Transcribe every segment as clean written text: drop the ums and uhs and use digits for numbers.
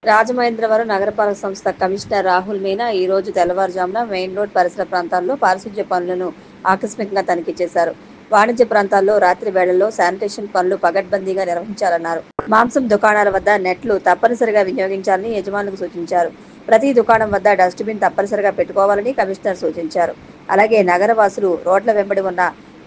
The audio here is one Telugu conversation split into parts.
రాజమహేంద్రవరం నగరపాలక సంస్థ కమిషనర్ రాహుల్ మీనా ఈ రోజు తెల్లవారుజామున మెయిన్ రోడ్ పరిసర ప్రాంతాల్లో పారిశుధ్య పనులను ఆకస్మికంగా తనిఖీ చేశారు. వాణిజ్య ప్రాంతాల్లో రాత్రి వేళల్లో శానిటేషన్ పనులు పగడ్బందీగా నిర్వహించాలన్నారు. మాంసం దుకాణాల వద్ద నెట్లు తప్పనిసరిగా వినియోగించాలని యజమానులకు సూచించారు. ప్రతి దుకాణం వద్ద డస్ట్బిన్ తప్పనిసరిగా పెట్టుకోవాలని కమిషనర్ సూచించారు. అలాగే నగరవాసులు రోడ్ల వెంబడి ఉన్న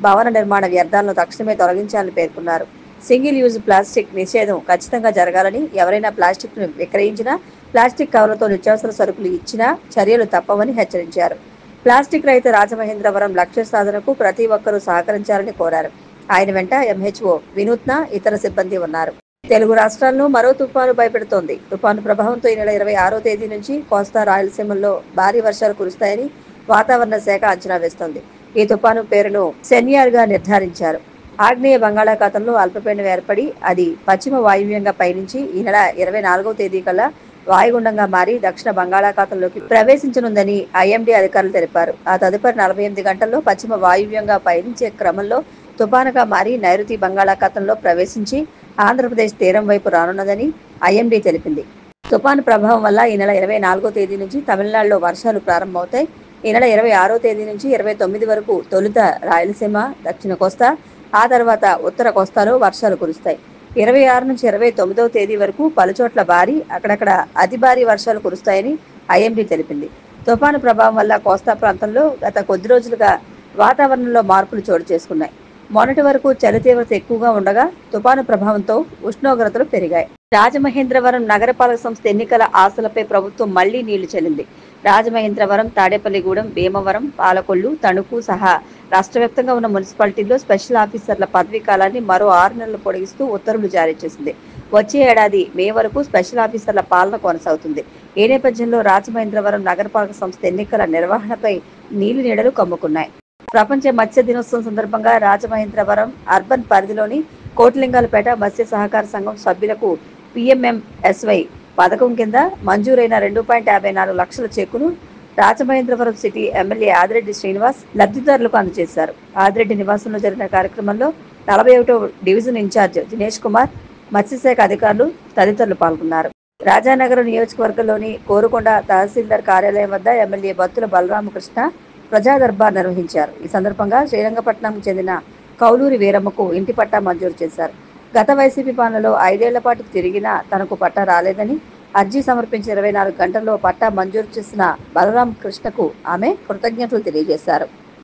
భవన నిర్మాణ వ్యర్థాలను తక్షణమే తొలగించాలని పేర్కొన్నారు. సింగిల్ యూజ్ ప్లాస్టిక్ నిషేధం ఖచ్చితంగా జరగాలని, ఎవరైనా ప్లాస్టిక్ను విక్రయించినా, ప్లాస్టిక్ కవర్లతో నిత్యావసర సరుకులు ఇచ్చినా చర్యలు తప్పవని హెచ్చరించారు. ప్లాస్టిక్ రహిత రాజమహేంద్రవరం లక్ష్య సాధనకు ప్రతి ఒక్కరూ సహకరించాలని కోరారు. ఆయన వెంట ఎంహెచ్ఓ వినూత్న, ఇతర సిబ్బంది ఉన్నారు. తెలుగు రాష్ట్రాలను మరో తుఫాను భయపెడుతోంది. తుఫాను ప్రభావంతో ఈ నెల 26వ తేదీ నుంచి కోస్తా రాయలసీమల్లో భారీ వర్షాలు కురుస్తాయని వాతావరణ శాఖ అంచనా వేస్తోంది. ఈ తుఫాను పేరును సెన్యార్గా నిర్ధారించారు. ఆగ్నేయ బంగాళాఖాతంలో అల్పపీడనం ఏర్పడి అది పశ్చిమ వాయువ్యంగా పయనించి ఈ నెల 24వ తేదీ కల్లా వాయుగుండంగా మారి దక్షిణ బంగాళాఖాతంలోకి ప్రవేశించనుందని ఐఎండీ అధికారులు తెలిపారు. ఆ తదుపరి 48 గంటల్లో పశ్చిమ వాయువ్యంగా పయనించే క్రమంలో తుపానుగా మారి నైరుతి బంగాళాఖాతంలో ప్రవేశించి ఆంధ్రప్రదేశ్ తీరం వైపు రానున్నదని ఐఎండీ తెలిపింది. తుపాను ప్రభావం వల్ల ఈ నెల 24వ తేదీ నుంచి తమిళనాడులో వర్షాలు ప్రారంభమవుతాయి. ఈ నెల 26వ తేదీ నుంచి 29 వరకు తొలుత రాయలసీమ, దక్షిణ కోస్తా, ఆ తర్వాత ఉత్తర కోస్తాలో వర్షాలు కురుస్తాయి. 26 నుంచి 29వ తేదీ వరకు పలుచోట్ల భారీ, అక్కడక్కడ అతి భారీ వర్షాలు కురుస్తాయని ఐఎండీ తెలిపింది. తుఫాను ప్రభావం వల్ల కోస్తా ప్రాంతంలో గత కొద్ది రోజులుగా వాతావరణంలో మార్పులు చోటు చేసుకున్నాయి. మొన్నటి వరకు చలి తీవ్రత ఎక్కువగా ఉండగా తుఫాను ప్రభావంతో ఉష్ణోగ్రతలు పెరిగాయి. రాజమహేంద్రవరం నగరపాలక సంస్థ ఎన్నికల ఆశలపై ప్రభుత్వం మళ్లీ నీళ్లు చల్లింది. రాజమహేంద్రవరం, తాడేపల్లిగూడెం, భీమవరం, పాలకొల్లు, తణుకు సహా రాష్ట్ర వ్యాప్తంగా ఉన్న మున్సిపాలిటీల్లో స్పెషల్ ఆఫీసర్ల పదవీ కాలాన్ని మరో 6 నెలలు పొడిగిస్తూ ఉత్తర్వులు జారీ చేసింది. వచ్చే ఏడాది మే వరకు స్పెషల్ ఆఫీసర్ల పాలన కొనసాగుతుంది. ఈ నేపథ్యంలో రాజమహేంద్రవరం నగరపాలక సంస్థ ఎన్నికల నిర్వహణపై నీలి నీడలు కమ్ముకున్నాయి. ప్రపంచ మత్స్య దినోత్సవం సందర్భంగా రాజమహేంద్రవరం అర్బన్ పరిధిలోని కోటిలింగాలపేట మత్స్య సహకార సంఘం సభ్యులకు PMMSY పథకం కింద మంజూరైన 2.54 లక్షల చెక్కును రాజమహేంద్రవరం సిటీ ఎమ్మెల్యే ఆదిరెడ్డి శ్రీనివాస్ లబ్ధిదారులకు అందజేశారు. ఆదిరెడ్డి నివాసంలో జరిగిన కార్యక్రమంలో 41వ డివిజన్ ఇన్ఛార్జ్ దినేష్ కుమార్, మత్స్యశాఖ అధికారులు తదితరులు పాల్గొన్నారు. రాజానగరం నియోజకవర్గంలోని కోరుకొండ తహసీల్దార్ కార్యాలయం వద్ద ఎమ్మెల్యే బత్తుల బలరామకృష్ణ ప్రజా దర్బార్ నిర్వహించారు. ఈ సందర్భంగా శ్రీరంగపట్నంకు చెందిన కౌలూరి వీరమ్మకు ఇంటి పట్టా మంజూరు చేశారు. గత వైసీపీ పాలనలో 5 ఏళ్ల పాటు తిరిగినా తనకు పట్టా రాలేదని అర్జీ సమర్పించి 24 గంటల్లో పట్టా మంజూరు చేసిన బలరామకృష్ణకు ఆమె కృతజ్ఞతలు తెలియజేశారు.